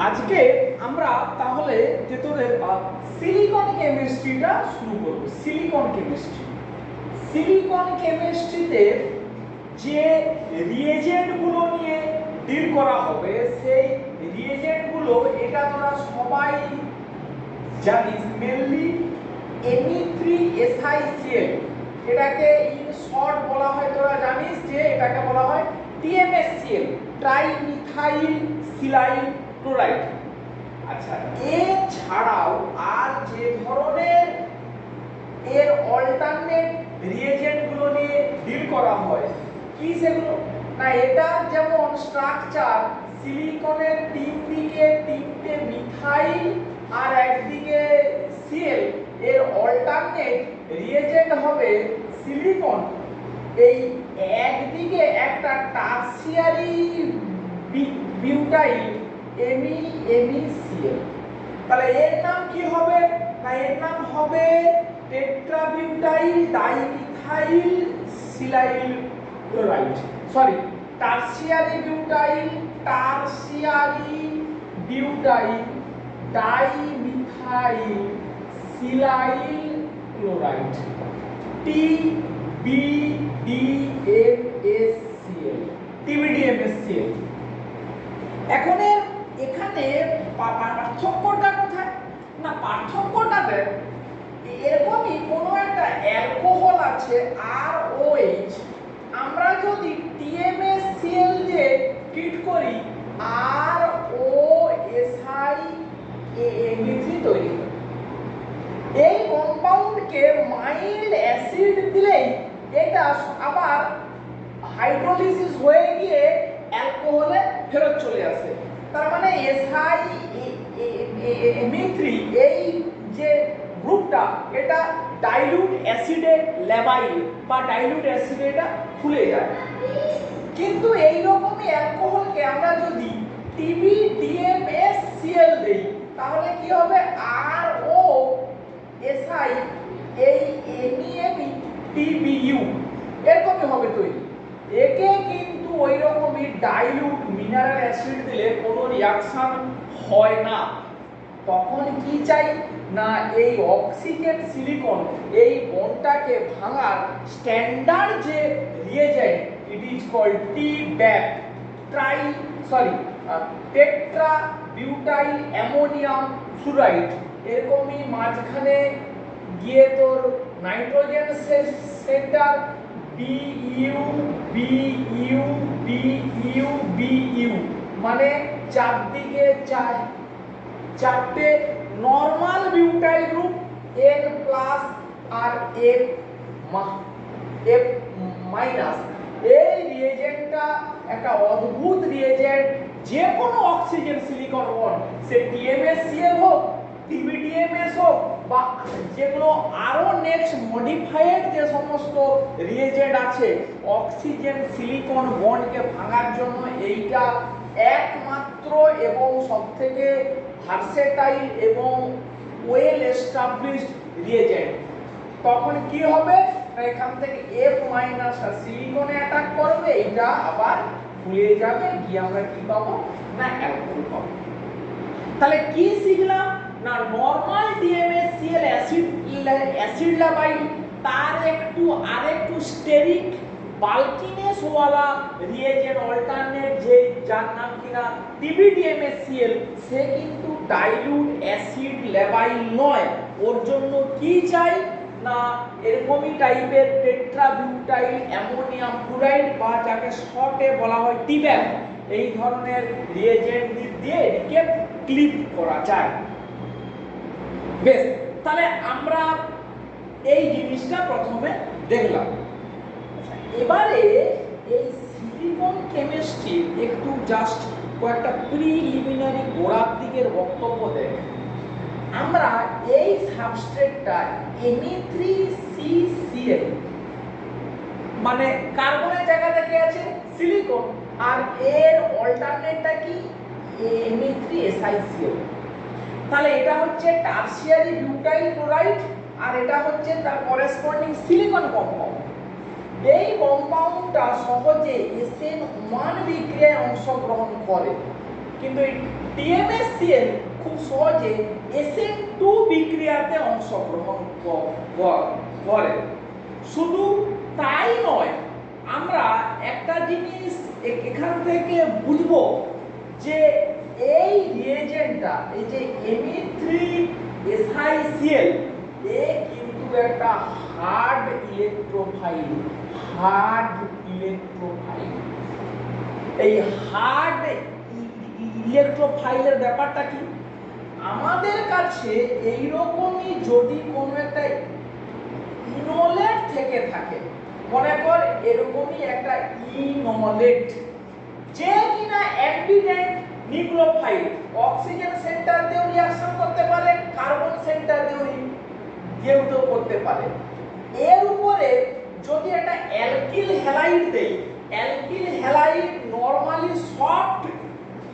আজকে আমরা তাহলে যে তোদের সিলিকন কেমিস্ট্রিটা শুরু করব। সিলিকন কেমিস্ট্রিতে যে রিয়েজেন্ট গুলো নিয়ে ডিল করা হবে সেই রিয়েজেন্ট গুলো এটা তোরা সবাই জানিস, মেনলি Me3SiCl, এটাকে ইন শর্ট বলা হয়, তোরা জানিস যে এটাকে বলা হয় TMSCl, ট্রাইমিথাইল সিলাইল ক্লোরাইড। আচ্ছা, এছাড়াও আর যে ধরনের এর অল্টারনেট রিয়েজেন্ট গুলো নিয়ে ডিল করা হয় কি সেগুলো না, এটা যেমন স্ট্রাকচার সিলিকনের তিন দিকে তিনটে মিথাইল আর একদিকে সিএল, এর অল্টারনেট রিয়েজেন্ট হবে সিলিকন, এই একদিকে একটা টারসিয়ারি বিউটাইল MECl, তাহলে এর নাম কি হবে না, এর নাম হবে tetrabutyl dimethyl silyl chloride, sorry tertiary butyl dimethyl silyl chloride, TBDMSCl। এখন এখানে পার্থক্যটা কোথায় না, পার্থক্যটা দেখ এরকমই কোনো একটা অ্যালকোহল আছে ROH, আমরা যদি TMSCl যে ট্রিট করি ROSI তৈরি হয়। এই কম্পাউন্ডকে মাইল্ড অ্যাসিড দিলেই এটা আবার হাইড্রোলিসিস হয়ে গিয়ে অ্যালকোহলে ফেরত চলে আসে। তার মানে SiMe3 এই যে গ্রুপটা এটা ডাইলিউট অ্যাসিডে ল্যাবাইল বা ডাইলিউট অ্যাসিডে এটা ফুলে যায়। কিন্তু এই রকমই অ্যালকোহলকে আমরা যদি TBDMSCl দেই তাহলে কি হবে, ROSI এই MEME এরকমই হবে তৈরি। একে কিন্তু ওই রকমই ডাইলিউট মিনারেল অ্যাসিড দিলে কোনো রিঅ্যাকশন হয় না। তখন কি চাই না, এই অক্সিজেন সিলিকন এই বন্ডটাকে ভাঙার স্ট্যান্ডার্ড যে reagent, it is called TBAP, tetra butyl ammonium fluoride. এরকমই মাঝখানে গিয়ে তোর নাইট্রোজেন সেন্টার BU মানে চারদিকে চারটে নরমাল বিউটাইল গ্রুপ N+ আর F-। এই রিয়েজেন্টটা একটা অদ্ভুত রিয়েজেন্ট, যে কোনো অক্সিজেন সিলিকন বন্ড সে TMSCl হোক, TBDMS হোক বা যেগুলো আরো নেক্সট মডিফাইড যে সমস্ত রিয়েজেন্ট আছে অক্সিজেন সিলিকন বন্ডকে ভাঙার জন্য, এইটা একমাত্র এবং সবথেকে ভার্সেটাইল এবং ওয়েল এস্টাবলিশড রিয়েজেন্ট। তখন কি হবে, এখান থেকে F- আর সিলিকনে অ্যাটাক করবে, এটা আবার ফুলে যাবে, গিয়ে আমরা কি পাবো না অ্যালকোহল পাবো। তাহলে কি শিখলাম না, নরমাল TMSCl অ্যাসিড ল্যাবাইল তার আরেকটু স্টেরিক বাল্কিনেস ওয়ালা রিয়েজেন্ট অল্টারনেট যে যার নাম কিনা TBDMSCl, সে কিন্তু ডাইলিউট অ্যাসিড ল্যাবাইল নয়। ওর জন্য কি চাই না, এরকমই টাইপের টেট্রাবিউটাইল অ্যামোনিয়াম ফ্লুরাইড বা যাকে শর্টে বলা হয় TBAP, এই ধরনের রিয়েজেন্ট দিয়ে এটিকে ক্লিপ করা যায়। বেশ, তাহলে আমরা এই জিনিসটা প্রথমে দেখলাম। এবারে এই সিলিকন কেমিস্ট্রি একটু জাস্ট কয়েকটা প্রিলিমিনারি গোড়ার দিকের বক্তব্য দেয়। আমরা এই সাবস্ট্রেটটা Me3CCl মানে কার্বনের জায়গাতে কি আছে সিলিকন, আর এর অল্টারনেটটা কি Me3SiCl। তাহলে এটা হচ্ছে টারসিয়ারি বিউটাইল ক্লোরাইড আর এটা হচ্ছে তার করেসপন্ডিং সিলিকন কম্পাউন্ড। এই কম্পাউন্ডটা সহজে SN1 বিক্রিয়ায় অংশগ্রহণ করে। কিন্তু এই TMSCl খুব সহজে SN2 বিক্রিয়াতে অংশগ্রহণ করে। শুধু তাই নয়, আমরা একটা জিনিস এখান থেকে বুঝবো যে এই রিয়েজেন্টটা, এই যে Me3SiCl, এ কিন্তু একটা হার্ড ইলেকট্রোফাইল। এই হার্ড ইলেকট্রোফাইলের ব্যাপারটা কি? আমাদের কাছে এইরকমই যদি কোনো একটা ইনোলেট থেকে থাকে, মনে কর এরকমই একটা ইনোলেট, যে কিনা অ্যাম্বিডেন্ট নিউক্লিওফাইল, অক্সিজেন সেন্টার দিয়েও রিঅ্যাকশন করতে পারে, কার্বন সেন্টার দিয়েও করতে পারে। এর উপরে যদি একটা অ্যালকিল হ্যালাইড দেই, alkyl halide normally soft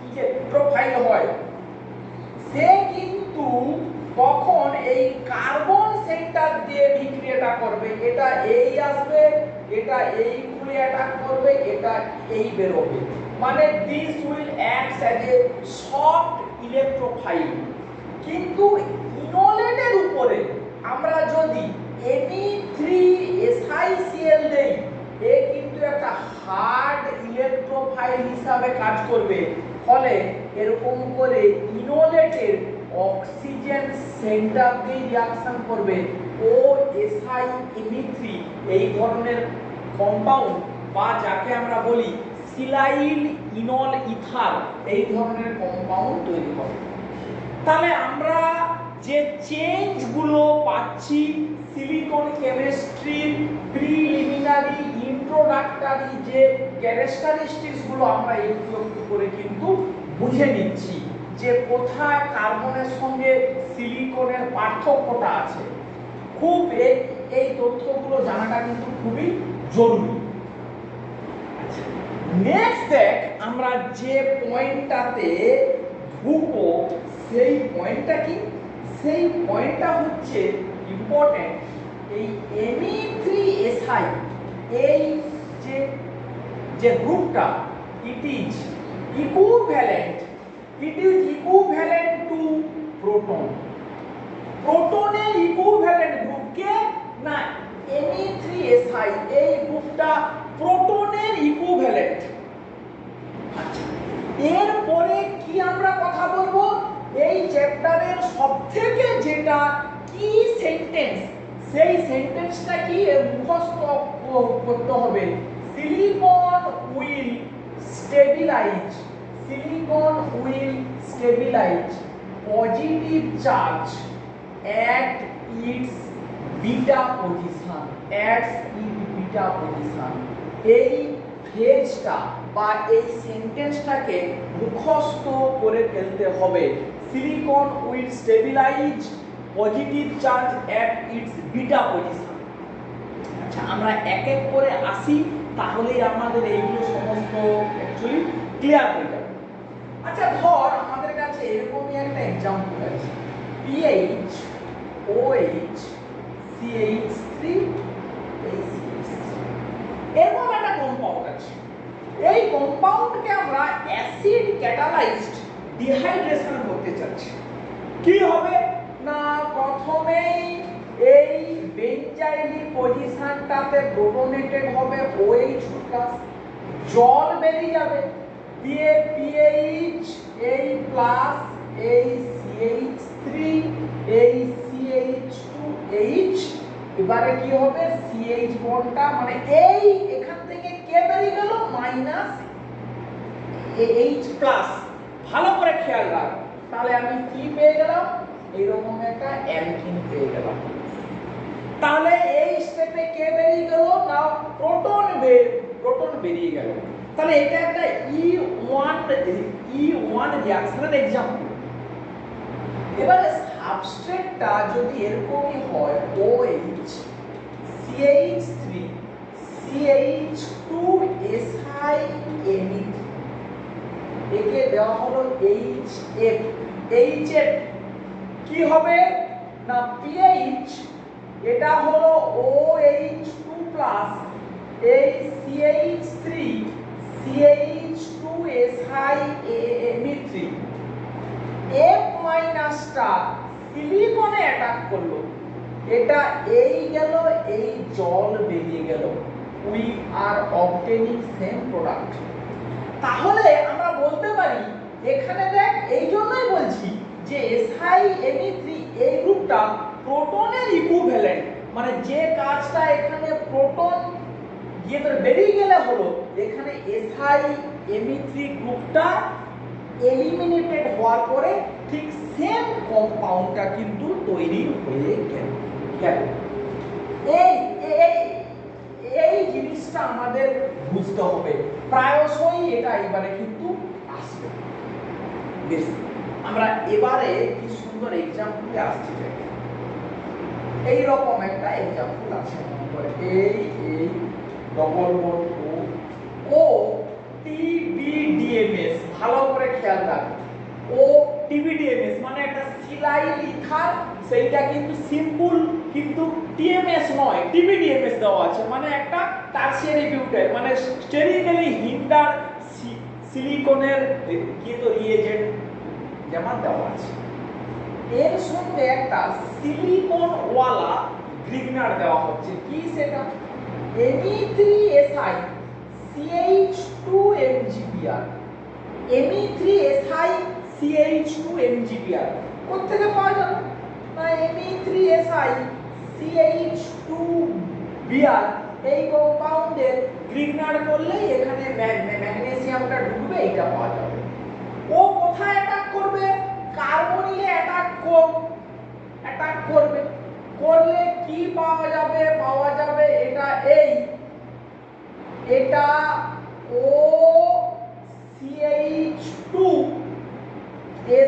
electrophile হয়, সে কিন্তু তখন এই কার্বন সেন্টার দিয়ে বিক্রিয়াটা করবে। এটা এই আসবে, এটা এই খুলে অ্যাটাক করবে, এটা এই বেরোবে, মানে this will act as a soft electrophile. কিন্তু ইনোলেটের উপরে আমরা যদি Me3SiCl দেই, এ কিন্তু একটা হার্ড ইলেকট্রোফাইল হিসাবে কাজ করবে। ফলে এরকম করে ইনোলেটের অক্সিজেন সেন্টার দিয়ে রিঅ্যাকশন করবে OSiMe3, এই ধরনের কম্পাউন্ড, বা যাকে আমরা বলি সিলাইল ইনল ইথার, এই ধরনের কম্পাউন্ড তৈরি হবে। তাহলে আমরা যে চেঞ্জগুলো পাচ্ছি সিলিকন কেমিস্ট্রির প্রিলিমিনারি ইন্ট্রোডাক্টরি যে ক্যারেক্টারিস্টিক্স গুলো আমরা একটু একটু করে কিন্তু বুঝে নিচ্ছি, যে কোথায় কার্বনের সঙ্গে সিলিকনের পার্থক্যটা আছে। খুব এই তথ্যগুলো জানাটা কিন্তু খুবই জরুরি। নেক্সট দেখ, আমরা যে পয়েন্টটাতে ঢুকবো সেই পয়েন্টটা কি? সেই পয়েন্টটা হচ্ছে ইম্পর্টেন্ট। এই Me3Si, এই যে গ্রুপটা, it is equivalent to proton. প্রোটনের ইকুইভ্যালেন্ট গ্রুপ কে? না, Me3Si, এই গ্রুপটা প্রোটনের ইকুইভ্যালেন্ট। আচ্ছা, এরপরে কি আমরা কথা বলবো? এই চ্যাপ্টারের সবথেকে যেটা কি সেন্টেন্স, সেই সেন্টেন্সটা কি মুখস্থ করতে হবে। Silicon will stabilise positive charge at its beta position, এই ফ্রেজটা বা এই সেন্টেন্সটাকে মুখস্থ করে ফেলতে হবে। Silicon will stabilise positive charge at its beta position। আচ্ছা, আমরা এক এক করে আসি, তাহলেই আমাদের এইগুলো সমস্ত অ্যাকচুয়ালি ক্লিয়ার হয়ে যাবে। আচ্ছা, ধর আমাদের কাছে এরকমই একটা एग्जांपल আছে, PH OH CH3 এরকম একটা কম্পাউন্ড আছে। এই কম্পাউন্ডকে আমরা অ্যাসিড ক্যাটালাইজড ডিহাইড্রেশন করতে চাচ্ছি। কি হবে না, প্রথমেই এই বেঞ্জাইলিক পজিশনটাতে প্রোটোনেটেড হবে OH+, জল বেরিয়ে যাবে, দিয়ে PH এই প্লাস এই CH3 এই CH2H, এবারে কি হবে CH বন্ডটা, মানে এই এখান থেকে কে বেরিয়ে গেল মাইনাস H+। ভালো করে খেয়াল রাখ, তাহলে আমি কি পেয়ে গেলাম? এইরকম একটা অ্যালকিন পেয়ে গেলাম। তাহলে এই স্টেপে কে বেরিয়ে গেল? না, প্রোটন বেরিয়ে গেল। তাহলে এটা একটা E1 রিঅ্যাকশনের एग्जांपल। এবারে সাবস্ট্রেটটা যদি এরকমই হয় OH CH3 CH2SiNe3, একে দেওয়া হলো HF কি হবে না, PH এটা হলো OH2+, এই CH3 CH CH2SiMe3 F মাইনাসটা সিলিকনে অ্যাটাক করলো, এটা এই গেল, এই জল বেরিয়ে গেল, we are obtaining same product. তাহলে আমরা বলতে পারি এখানে দেখ, এই জন্যই বলছি যে SiMe3 এই গ্রুপটা প্রোটনের ইকুইভ্যালেন্ট, মানে যে কাজটা এখানে প্রোটন গিয়ে তোর বেরিয়ে গেলে হলো, এখানে SiMe3 গ্রুপটা এলিমিনেটেড হওয়ার পরে ঠিক সেম কম্পাউন্ডটা কিন্তু তৈরি হয়ে গেল। এই এই এই জিনিসটা আমাদের বুঝতে হবে, প্রায়শই এটা এবারে কিন্তু আসবে। বেশ, আমরা এবারে কি সুন্দর এক্সাম্পলে আসছি। এই রকম একটা এক্সাম্পল আছে, এই ডবল বন্ড ও TBDMS, ভালো করে খেয়াল রাখ, ও TBDMS মানে একটা সিলাইল ইথার, সেইটা কিন্তু সিম্পল, কিন্তু TMS নয়, TBDMS দেওয়া আছে, মানে একটা টারসিয়ারি বিউটাইল, মানে স্টেরিক্যালি হিন্ডার সিলিকনের কিন্তু রিয়েজেন্ট যেমন দেওয়া আছে। এর সঙ্গে একটা সিলিকন ওয়ালা গ্রিগনার দেওয়া হচ্ছে, কি সেটা Me3Si CH2MgBr, Me3Si CH2MgBr কোত্থেকে পাওয়া যাবে না, Me3Si CH2Br এই কম্পাউন্ডের গ্রিগনার করলে এখানে ম্যাগনেসিয়ামটা ঢুকবে, এটা পাওয়া যাবে। ও কোথায় অ্যাটাক করবে, কার্বনিলে অ্যাটাক করবে, করলে কি পাওয়া যাবে, এটা এটা ও CH2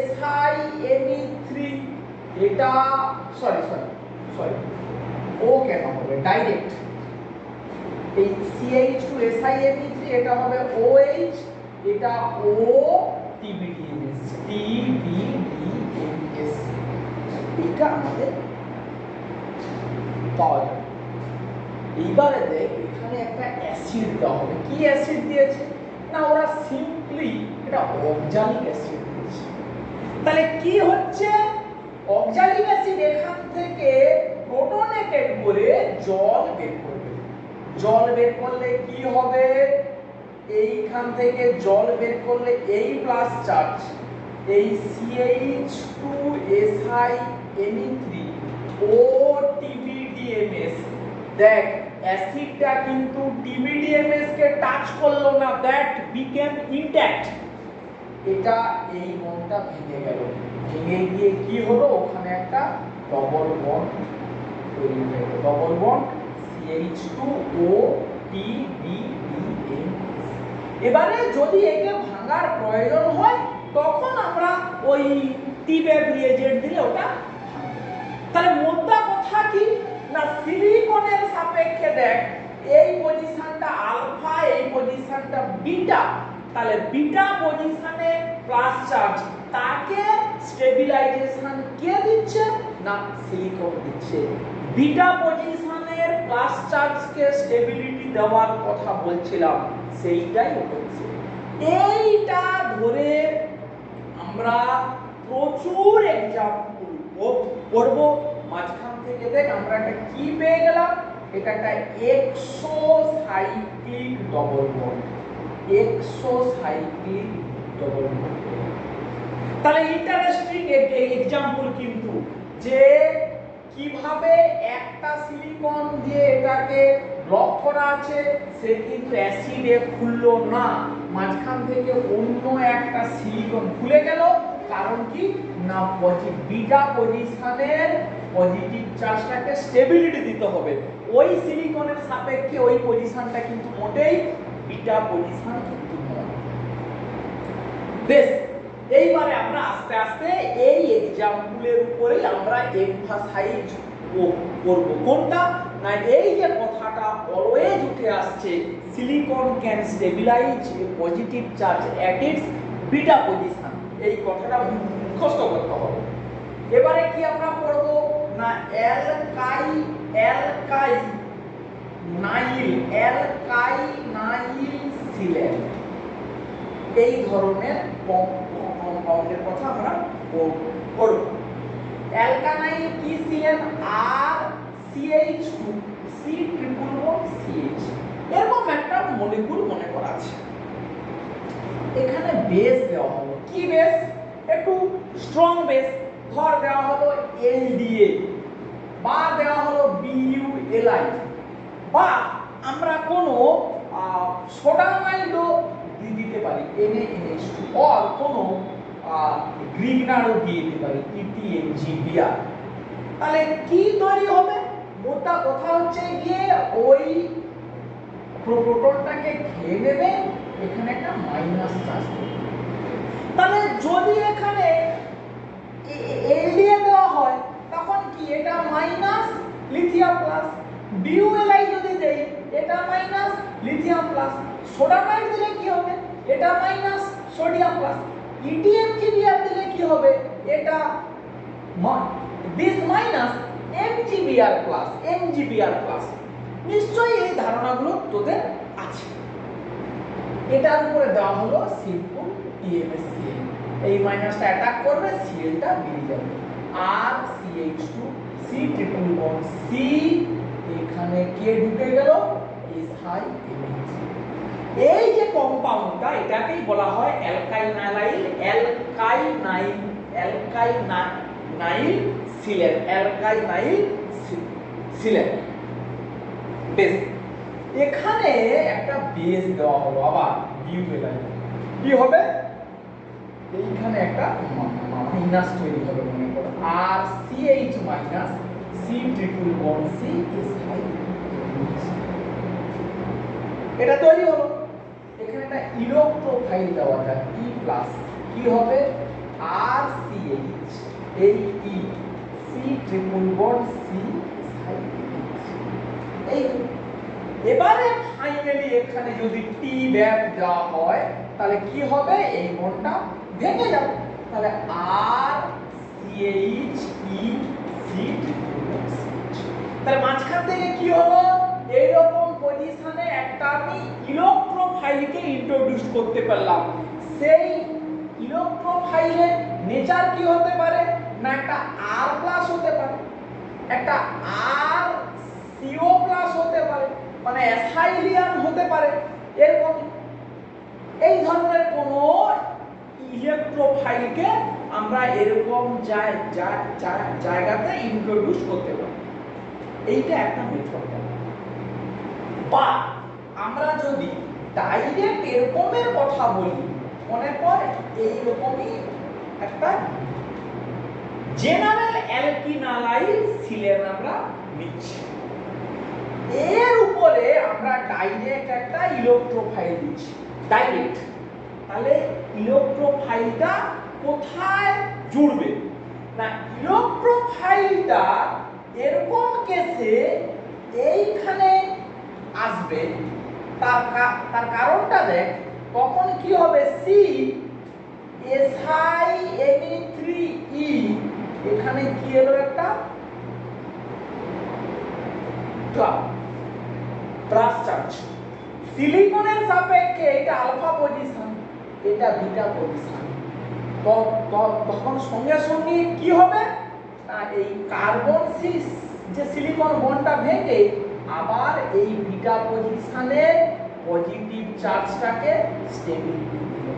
SiMe3, এটা সরি ও কেন হবে ডাইরেক্ট, এই CH2 SiMe3 এটা হবে OH, এটা O TBDMS, এটা আমাদের পাওয়া যাবে। এইবারে দেখ, এখানে একটা অ্যাসিড দেওয়া হবে, কি অ্যাসিড দিয়েছে না, ওরা সিম্পলি এটা অক্সালিক অ্যাসিড দিয়েছে। তাহলে কি হচ্ছে, অক্সালিক অ্যাসিড এখান থেকে প্রোটনেটেড করে জল বের করবে, জল বের করলে কি হবে, এইখান থেকে জল বের করলে এই প্লাস চার্জ, এই CH2SiMe3 ও TBDMS, দেখ অ্যাসিডটা কিন্তু TBDMS কে টাচ করলো না, দ্যাট বিকেম ইনট্যাক্ট, এটা এই বন্ডটা ভেঙে গেল, ভেঙে গিয়ে কি হলো, ওখানে একটা ডবল বন্ড তৈরি হয়ে গেল, ডবল বন্ড CH2O TBDMS। এবারে যদি একে ভাঙার প্রয়োজন হয় তখন আমরা ওই টি-ব্যাগ রিয়েজেন্ট দিলে ওটা, তাহলে মোদ্দা কথা কি না, সিলিকনের সাপেক্ষে দেখ এই পজিশনটা আলফা, এই পজিশনটা বিটা, তাহলে বিটা পজিশনে প্লাস চার্জ, তাকে স্টেবিলাইজেশন কে দিচ্ছে না, সিলিকন দিচ্ছে। বিটা পজিশনের প্লাস চার্জকে স্টেবিলিটি দেওয়ার কথা বলছিলাম, সেইটাই হচ্ছে। এইটা ধরে আমরা প্রচুর এক্সাম্পল পড়ব। মাঝখান থেকে দেখ আমরা একটা কি পেয়ে গেলাম, এটা একটা এক্সোসাইক্লিক ডবল বন্ড, এক্সোসাইক্লিক ডবল বন্ড। তাহলে ইন্টারেস্টিং এক্সাম্পল কিন্তু, যে কিভাবে একটা সিলিকন দিয়ে এটাকে ব্লক করা আছে, সে কিন্তু অ্যাসিডে খুললো না, মাঝখান থেকে অন্য একটা সিলিকন খুলে গেল, কারণ কি না, বিটা পজিশনের পজিটিভ চার্জটাকে স্টেবিলিটি দিতে হবে, ওই সিলিকনের সাপেক্ষে ওই পজিশনটা কিন্তু মোটেই বিটা পজিশন কিন্তু নয়। বেশ, এইবারে আমরা আস্তে আস্তে এই এক্সাম্পলের উপরেই আমরা এমফাসাইজ করব, কোনটা না, এই যে কথাটা অলওয়েজ উঠে আসছে, silicon can stabilise positive charge at its beta position, এই কথাটা মুখস্থ করতে হবে। এবারে কি আমরা পড়ব না, অ্যালকাইনাইল সিলেট, এই ধরনের কম্পাউন্ডের কথা আমরা পড়ব। অ্যালকানাইল কি সিএন আর CH2 C triple bond CH, এরকম একটা মলিকিউল মনে করা আছে। এখানে বেস দেওয়া হলো, কি বেস? একটু স্ট্রং বেস, ধর দেওয়া হলো LDA বা দেওয়া হলো BULI, বা আমরা কোনো সোডামাইডও দিতে পারি NaNH2, অর কোনো গ্রিগনারও দিয়ে দিতে পারি ETMGBr। তাহলে কি তৈরি হবে? মোটা কথা হচ্ছে গিয়ে ওই প্রোটনটাকে খেয়ে নেবে, এখানে একটা মাইনাস চার্জ দেবে। তাহলে যদি এখানে LDA দেওয়া হয় তখন কি এটা মাইনাস লিথিয়াম প্লাস, BULI যদি দেই এটা মাইনাস লিথিয়াম প্লাস, সোডামাইড দিলে কি হবে? এটা মাইনাস সোডিয়াম প্লাস, ETMGBr দিলে কি হবে? এটা দিস মাইনাস MGBr প্লাস। নিশ্চয়ই এই ধারণাগুলো তোদের আছে। এটার উপরে দেওয়া হলো সিম্পল TMSCl, এই মাইনাসটা অ্যাটাক করবে, Clটা বেরিয়ে যাবে, আর CH2 C triple bond C, এখানে কে ঢুকে গেল? SiMH। এই যে কম্পাউন্ডটা, এটাকেই বলা হয় অ্যালকাইনাইল সিলেন বেস। এখানে একটা বেস দেওয়া হলো আবার BULI, কি হবে? এইখানে একটা মাইনাস তৈরি হবে মনে করো, আর CH minus C triple bond C SiMH, এটা তৈরি হলো। এখানে একটা ইলেকট্রোফাইল দেওয়া যায় E প্লাস, কি হবে? আর CH, এই E C triple bond C SiMH। এই এবারে ফাইনালি এখানে যদি T ব্যাক দেওয়া হয় তাহলে কি হবে? এই বন্ডটা ভেঙে যাবে, তাহলে আর CH E C triple bond CH। তাহলে মাঝখান থেকে কি হলো? এইরকম পজিশনে একটা আমি ইলেকট্রোফাইলকে ইন্ট্রোডিউস করতে পারলাম। সেই ইলেকট্রোফাইলের নেচার কি হতে পারে? না একটা R প্লাস হতে পারে, একটা R CO প্লাস হতে পারে, মানে অ্যাসাইলিয়াম হতে পারে, এরকম এই ধরনের কোন ইলেকট্রোফাইলকে আমরা এরকম জায়গাতে ইন্ট্রোডিউস করতে পারি। এইটা একটা মেথড। বা আমরা যদি ডাইরেক্ট এরকমের কথা বলি, মনে কর এইরকমই একটা জেনারেল অ্যালকিনালাইল সিলেন আমরা নিচ্ছি, এর উপরে আমরা ডাইরেক্ট একটা ইলেকট্রোফাইল দিচ্ছি ডাইরেক্ট, তাহলে ইলেকট্রোফাইলটা কোথায় জুড়বে? না, ইলেকট্রোফাইলটা এরকম কেসে এইখানে আসবে। তার কারণটা দেখ, তখন কি হবে? C SiMe3E, এখানে কি এলো? একটা প্লাস চার্জ। সিলিকনের সাপেক্ষে এটা আলফা পজিশন, এটা বিটা পজিশন, তখন সঙ্গে সঙ্গে কি হবে? না, এই কার্বন যে সিলিকন বন্ডটা ভেঙে আবার এই বিটা পজিশনে পজিটিভ চার্জটাকে স্টেবিলিটি দিল।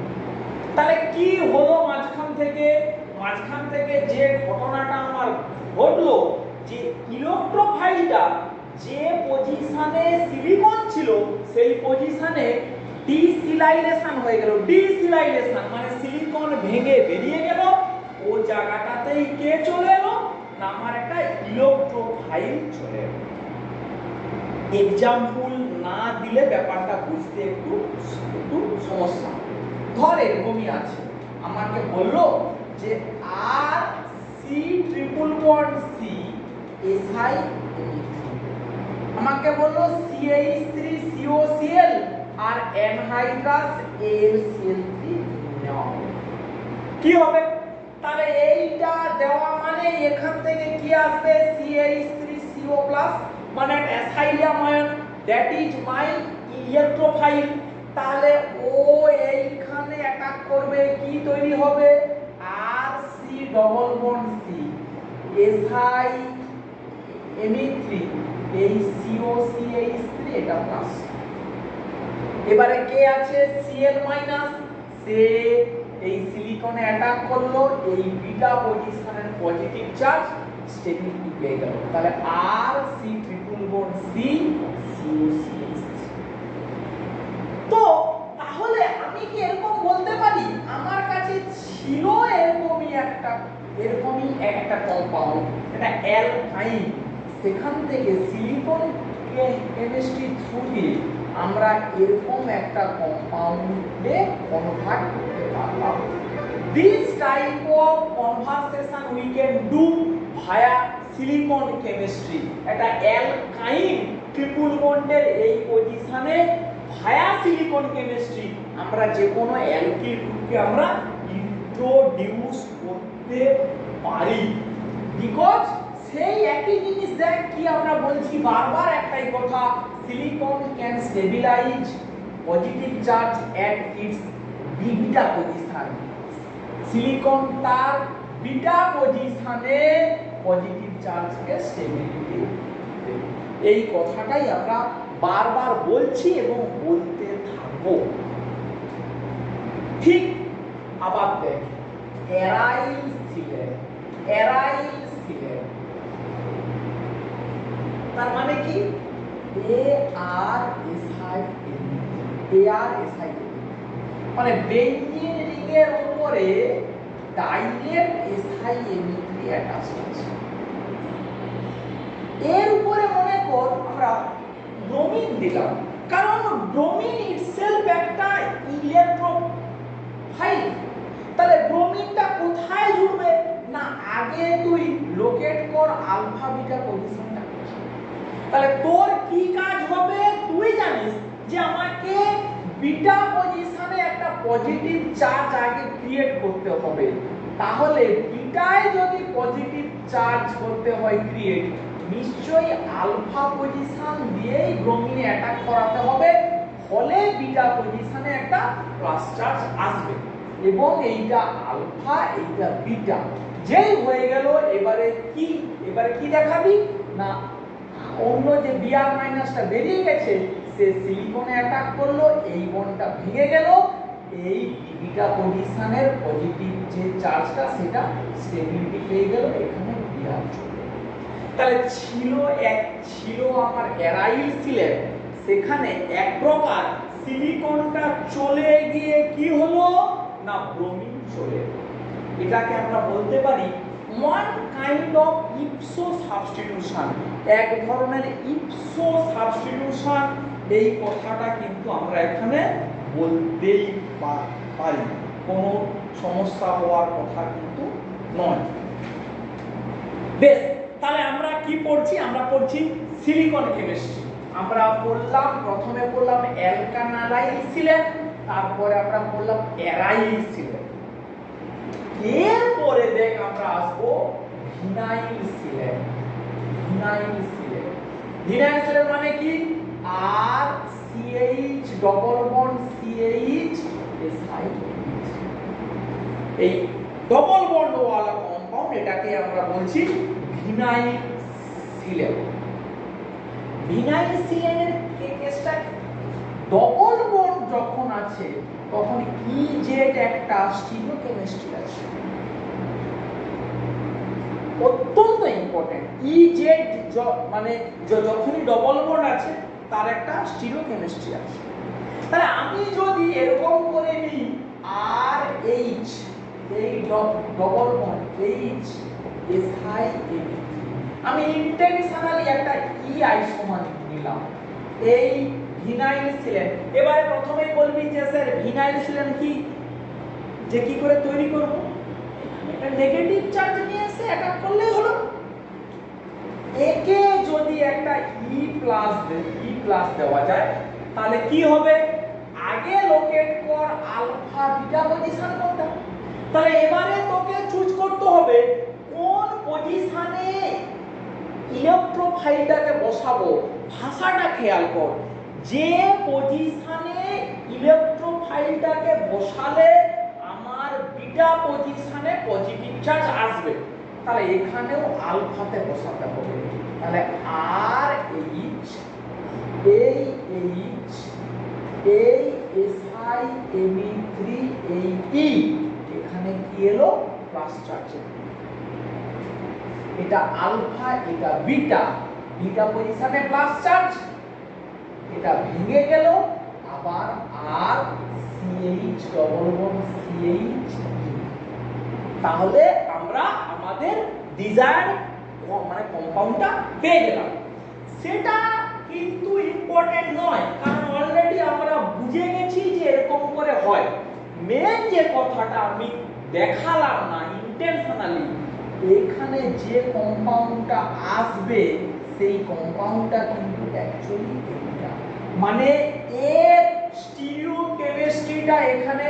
তাহলে কি হলো মাঝখান থেকে যে ঘটনাটা আমার ঘটলো, যে ইলেকট্রোফাইলটা যে পজিশনে সিলিকন ছিল সেই পজিশনে ডিসিলাইলেশন হয়ে গেল। ডিসিলাইলেশন মানে সিলিকন ভেঙে বেরিয়ে গেল, ও জায়গাটাতেই কে চলে এলো? না, আমার একটা ইলেকট্রোফাইল চলে এলো। এক্সাম্পল না দিলে ব্যাপারটা বুঝতে একটু সমস্যা। ধর এরকমই আছে, আমাকে বললো যে R C triple bond C SiMe3, আমাকে বললো CH3COCl আর অ্যানহাইড্রাস AlCl3 নেওয়া হবে, কি হবে? তাহলে এইটা দেওয়া মানে এখান থেকে কি আসবে? CH3CO+, মানে acylium ion, that is my electrophile. তাহলে ও এইখানে পজিশনে অ্যাটাক করবে কি তৈরি হবে R C double bond C Si Me3 এই COCH3 এটা প্লাস এবারে কে আছে Cl মাইনাস সে এই সিলিকনে অ্যাটাক করলো এই বিটা পজিশনের পজিটিভ চার্জ স্টেবিলিটি পেয়ে গেল তাহলে R C triple bond C COCH তো তাহলে আমি কি এরকম বলতে পারি আমার কাছে ছিল এরকমই একটা কম্পাউন্ড এটা অ্যালকাইন সেখান থেকে সিলিকন কেমিস্ট্রি থ্রু দিয়ে আমরা এরকম একটা কম্পাউন্ডে কনভার্ট করতে পারলাম this type of conversation we can do via silicon chemistry একটা অ্যালকাইন ট্রিপল বন্ডের এই পজিশনে ভায়া সিলিকন কেমিস্ট্রি আমরা যে কোনো অ্যালকিল গ্রুপকে আমরা ইন্ট্রোডিউস করতে পারি বিকজ সেই একই জিনিস দেখ কি আমরা বলছি বারবার একটাই কথা silicon can stabilise positive charge at its beta position silicon তার বিটা পজিশনে পজিটিভ চার্জকে স্টেবিলিটি এই কথাটাই আমরা বারবার বলছি এবং বলতে থাকবো ঠিক আবার দেখ অ্যারাইল সিলেন তার মানে কি ArSi মানে বেঞ্জিন রিং এর উপরে ডাইরেক্ট SiMe3 অ্যাটাচ আছে এর উপরে মনে কর আমরা ব্রোমিন দিলাম কারণ ব্রোমিন ইটসেলফ একটা ইলেকট্রোফাইল তাহলে ব্রোমিনটা কোথায় জুড়বে না আগে তুই লোকেট কর আলফা বিটা পজিশনটা তাহলে তোর কি কাজ হবে তুই জানিস যে আমাকে বিটা পজিশনে একটা পজিটিভ চার্জ আগে ক্রিয়েট করতে হবে তাহলে বিটায় যদি পজিটিভ চার্জ করতে হয় ক্রিয়েট নিশ্চয়ই আলফা পজিশন দিয়েই ব্রোমিনে অ্যাটাক করাতে হবে ফলে বিটা পজিশনে একটা প্লাস চার্জ আসবে এবং এইটা আলফা এইটা বিটা যেই হয়ে গেল এবারে কি দেখাবি না অন্য যে বিআর মাইনাসটা বেরিয়ে গেছে সে সিলিকনে অ্যাটাক করলো এই বন্ডটা ভেঙে গেল এই বিটা পজিশনের পজিটিভ যে চার্জটা সেটা স্টেবিলিটি পেয়ে গেল এখানে বিআর তাহলে ছিল আমার অ্যারাইল সিলেন সেখানে এক প্রকার সিলিকনটা চলে গিয়ে কি হলো না ব্রোমিন চলে এটাকে আমরা বলতে পারি ওয়ান কাইন্ড অফ ইপসো সাবস্টিটিউশন এক ধরনের ইপসো সাবস্টিটিউশন এই কথাটা কিন্তু আমরা এখানে বলতেই পারি কোনো সমস্যা হওয়ার কথা কিন্তু নয় বেশ তাহলে আমরা কি পড়ছি আমরা পড়ছি সিলিকন কেমিস্ট্রি আমরা পড়লাম প্রথমে পড়লাম অ্যালকানাইল সিলেন তারপরে আমরা পড়লাম অ্যারাইল সিলেন এরপরে দেখ আমরা আসবো ভিনাইল সিলেন মানে কি আর CH double bond CH SI এই ডবল বন্ড ওয়ালা কম্পাউন্ড এটাকে আমরা বলছি ভিনাইল সিলেনের কেসটা ডবল বন্ড যখন আছে তখন ইজেড একটা স্টিরিওকেমিস্ট্রি আছে অত্যন্ত ইম্পর্টেন্ট ইজেড মানে যখনই ডবল বন্ড আছে তার একটা স্টিরিওকেমিস্ট্রি আছে তাহলে আমি যদি এরকম করে নিই আর এইচ এই ডবল বন্ড এইচ SiMe3 আমি ইন্টেনশনালি একটা ই আইসোমার নিলাম এই ভিনাইল সিলেন এবারে প্রথমেই বলবি যে স্যার ভিনাইল সিলেন কি করে তৈরি করব এটা নেগেটিভ চার্জ নিয়ে এসে অ্যাটাক করলেই হলো একে যদি একটা ই প্লাস দেওয়া যায় তাহলে কি হবে আগে লোকেট কর আলফা বিটা পজিশন কোনটা তাহলে এবারে তোকে চুজ করতে হবে কোন পজিশনে ইলেকট্রোফাইলটাকে বসাবো ভাষাটা খেয়াল কর যে পজিশনে ইলেকট্রোফাইল ইলেকট্রোফাইলটাকে বসালে আমার বিটা পজিশনে পজিটিভ চার্জ আসবে, তাহলে এখানেও আলফাতে বসাতে হবে। তাহলে আর এইচ, এই এইচ, এই এসআই Me3, এই ই, এখানে কি এলো প্লাস চার্জ। এটা আলফা, এটা বিটা, বিটা পজিশনে প্লাস চার্জ, এটা ভেঙে গেল, আবার আর সিএইচ ডবল বন্ড সিএইচ। তাহলে আমরা আমাদের ডিজায়ার্ড মানে কম্পাউন্ডটা পেয়ে গেলাম। সেটা কিন্তু ইম্পর্টেন্ট নয়, কারণ অলরেডি আমরা বুঝে গেছি যে এরকম করে হয়। মেন যে কথাটা আমি দেখালাম না ইন্টেনশনালি, এখানে যে কম্পাউন্ডটা আসবে সেই কম্পাউন্ডটা কিন্তু অ্যাকচুয়ালি এটা, মানে এর স্টিরিওকেমিস্ট্রিটা এখানে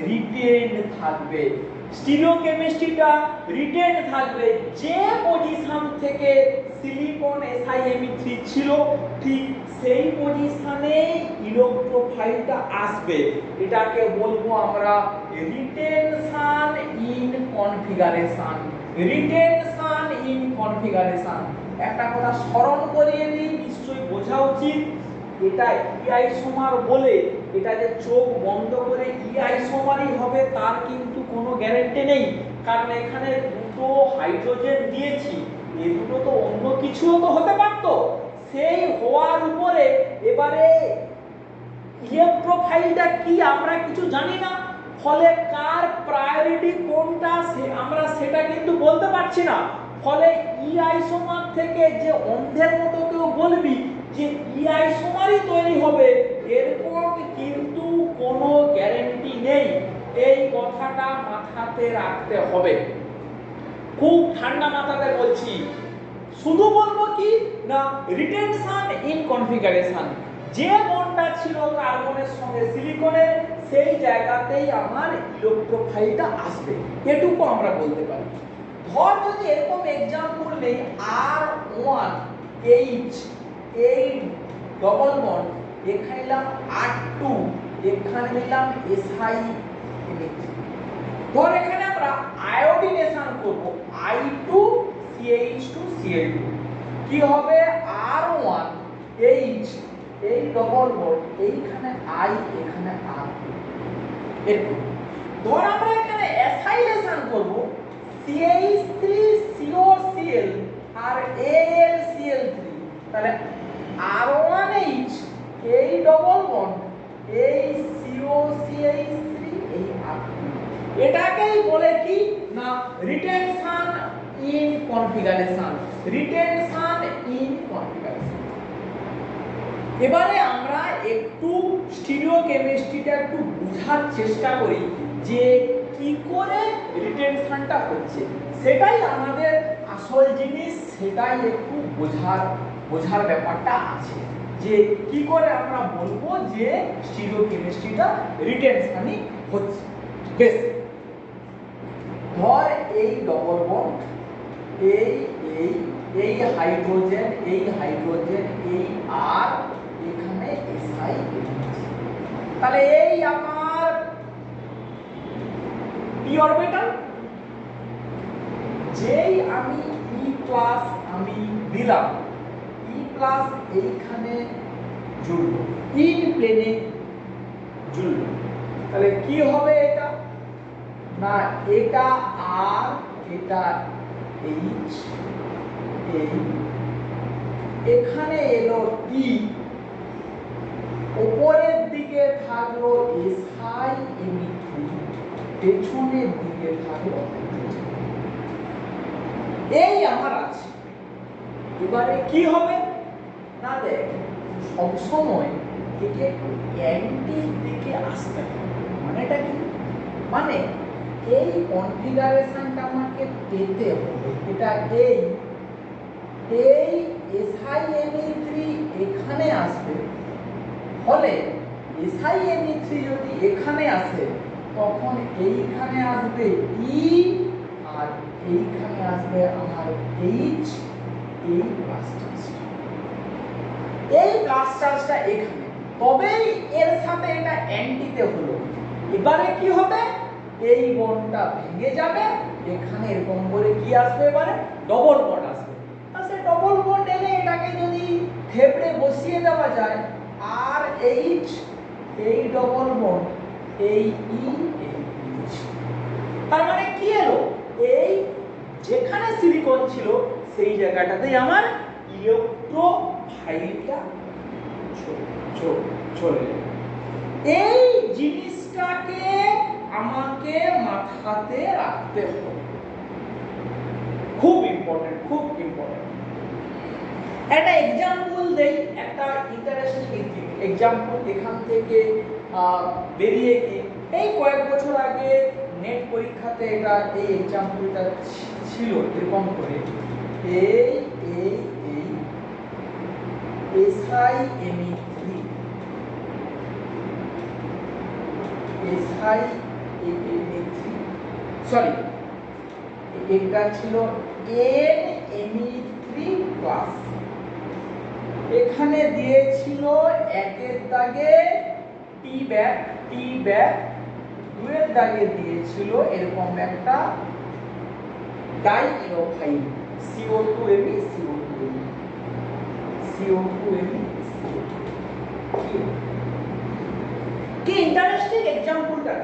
রিটেন থাকবে। স্টিরিওকেমিস্ট্রিটা রিটেন থাকবে, যে পজিশন থেকে সিলিকন SiMe3 ছিল ঠিক সেই পজিশনে ইলেকট্রোফাইলটা আসবে। এটাকে বলবো আমরা retention in configuration. Retention in configuration. একটা কথা স্মরণ করিয়ে দিই, নিশ্চয়ই বোঝা উচিত, এটা ই আইসোমার বলে এটা যে চোখ বন্ধ করে ই আইসোমারই হবে তার কিন্তু কোনো গ্যারান্টি নেই, কারণ এখানে দুটো হাইড্রোজেন দিয়েছি, এই দুটো তো অন্য কিছুও তো হতে পারতো। সেই হওয়ার উপরে এবারে ইলেকট্রোফাইলটা কি আমরা কিছু জানি না, ফলে কার প্রায়োরিটি কোনটা আমরা সেটা কিন্তু বলতে পারছি না। ফলে ই আইসোমার থেকে যে অন্ধের মতো কেউ বলবি যে ই আইসোমারই তৈরি হবে, এরকম কিন্তু কোনো গ্যারান্টি নেই। এই কথাটা মাথাতে রাখতে হবে, খুব ঠান্ডা মাথাতে বলছি। শুধু বলবো কি না, রিটেনশন ইন কনফিগারেশন, যে বন্ডটা ছিল কার্বনের সঙ্গে সিলিকনের সেই জায়গাতেই আমার ইলেকট্রোফাইলটা আসবে, এটুকু আমরা বলতে পারি। ধর যদি এরকম एग्जांपल নেই R1H, এই ডবল বন্ড, এখানে নিলাম R2, এখানে নিলাম SiMe3। ধর এখানে আমরা আয়োডিনেশন করব I2CH2Cl2, কি হবে R1H, এই ডবল বন্ড, এইখানে I, এখানে R2। এরকম ধর আমরা এখানে অ্যাসাইলেশন করব CH3COCl আর AlCl3, তাহলে R1H, এই ডবল বন্ড, এই COCH3, এই R2। এটাকেই বলে কি না retention in configuration. Retention in configuration. এবারে আমরা একটু স্টিরিওকেমিস্ট্রিটা একটু বোঝার চেষ্টা করি যে কি করে রিটেনশনটা হচ্ছে, সেটাই আমাদের আসল জিনিস, সেটাই একটু বোঝার ব্যাপারটা আছে যে কি করে আমরা বলবো যে স্টিরিওকেমিস্ট্রিটা রিটেনশনই হচ্ছে। বেশ, ধর এই ডবল বন্ড, এই এই এই হাইড্রোজেন, এই হাইড্রোজেন, এই আর, এখানে SI, তাহলে এই আমার পি অরবিটাল, যেই আমি E প্লাস আমি দিলাম, E প্লাস এইখানে জুড়লো, ইন প্লেনে জুড়লো, তাহলে কি হবে এটা না, এটা আর, এটা এইচ, এই এখানে এলো টি, উপরের দিকে থাকলো SiMe3, পেছনের দিকে থাকলো, এই আমার আছে। এবারে কি হবে না, দেখ সবসময় থেকে অ্যান্টির দিকে আসতে হবে। মানেটা কি, মানে এই কনফিগারেশনটা আমাকে পেতে হবে, এটা এই SiMe3 এখানে আসবে, ফলে SiMe3 যদি এখানে আসে তখন এইখানে আসবে E, আর এইখানে আসবে আমার H, এই প্লাস চার্জটা, এই প্লাস চার্জটা এখানে, তবেই এর সাথে এটা অ্যান্টিতে হলো। এবারে কি হবে, এই বন্ডটা ভেঙে যাবে, এখানে এরকম করে কি আসবে, এবারে ডবল বন্ড আসবে। আর সেই ডবল বন্ড এলে এটাকে যদি থেবড়ে বসিয়ে দেওয়া যায়, আর এইচ এই ডবল বন্ড এই ই এই এইচ, তার মানে কি এলো, এই যেখানে সিলিকন ছিল সেই জায়গাটাতেই আমার ইলেকট্রোফাইলটা চলে এলো। এই জিনিসটাকে আমাকে মাথাতে রাখতে হবে, খুব ইম্পর্টেন্ট, খুব ইম্পর্টেন্ট। একটা एग्जांपल দেই, একটা ইন্টারেস্টিং एग्जांपल এখান থেকে বেরিয়ে গিয়ে এই কয়েক বছর আগে নেট পরীক্ষাতে এটা এই एग्जांपलটা ছিল এরকম করে, এই এই এই SiMe3 SiMe3 সরি এটা ছিল NMe3+, এখানে দিয়েছিল একের দাগে টি ব্যাক, দুয়ের দাগে দিয়েছিল এরকম একটা ডাইইনোফাইল CO2Me CO2Me CO2Me কি ইন্টারেস্টিং एग्जांपलটা।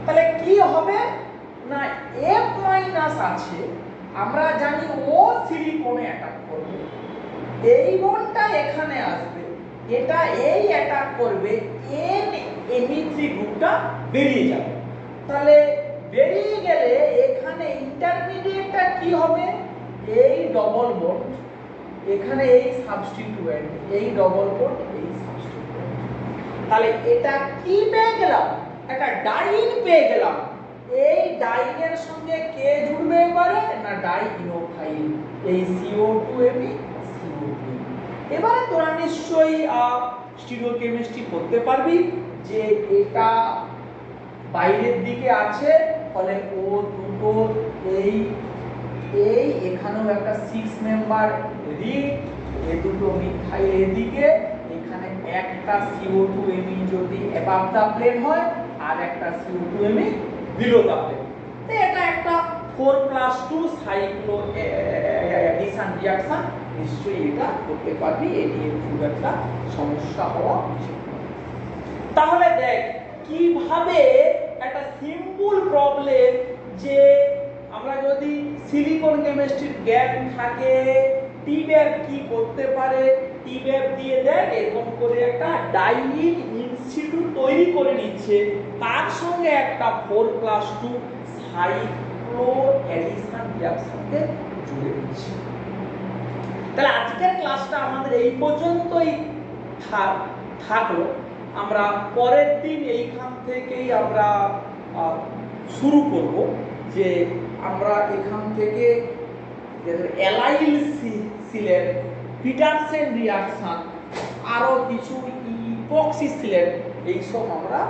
তাহলে কি হবে না, F মাইনাস আছে, আমরা জানি ও সিলিকনে অ্যাটাক করবে, এই বন্ডটা এখানে আসবে, এটা এই অ্যাটাক করবে, NMe3 গ্রুপটা বেরিয়ে যাবে। তাহলে বেরিয়ে গেলে এখানে ইন্টারমিডিয়েটটা কি হবে, এই ডবল বন্ড, এখানে এই সাবস্টিটিউয়েন্ট, এই ডবল বন্ড এই সাবস্টিটিউয়েন্ট। তাহলে এটা কি পেয়ে গেলাম, একটা ডাইন পেয়ে গেলাম। এই ডাইনের সঙ্গে কে জুড়বে এবারে না, ডাইইনোফাইল, এই CO2Me CO2Me। এবারে তোরা নিশ্চয়ই স্টিরিওকেমিস্ট্রি করতে পারবি যে এটা বাইরের দিকে আছে, ফলে ও দুটো এই এই এখানেও একটা 6 মেম্বার রিং, এই দুটো মিথাইল এদিকে, এখানে একটা CO2Me যদি অ্যাবাভ দা প্লেন হয় আর একটা CO2Me বিলো দা প্লেন, তো এটা একটা 4+2 সাইক্লো অ্যাডিশন রিঅ্যাকশন, নিশ্চয়ই এটা করতে পারবি, এই নিয়ে খুব একটা সমস্যা হওয়া উচিত। তাহলে দেখ কিভাবে একটা সিম্পল প্রবলেম, যে আমরা যদি সিলিকন কেমিস্ট্রির জ্ঞান থাকে, টিব্যাব কি করতে পারে, টিব্যাব দিয়ে দেখ এরকম করে একটা ডাইইন ইনস্টিটিউট তৈরি করে নিচ্ছে, তার সঙ্গে একটা 4+2 সাইক্লো অ্যাডিশন রিঅ্যাকশনকে জুড়ে দিচ্ছে। তাহলে আজকের ক্লাসটা আমাদের এই পর্যন্তই থাকলো। আমরা পরের দিন এইখান থেকেই আমরা শুরু করব, যে আমরা এখান থেকে অ্যালাইল সিলের পিটারসেন রিঅ্যাকশন, আরো কিছু ইপক্সি সিলের, এইসব আমরা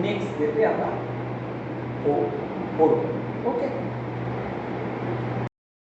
নেক্সট ডেতে আমরা করব। ওকে।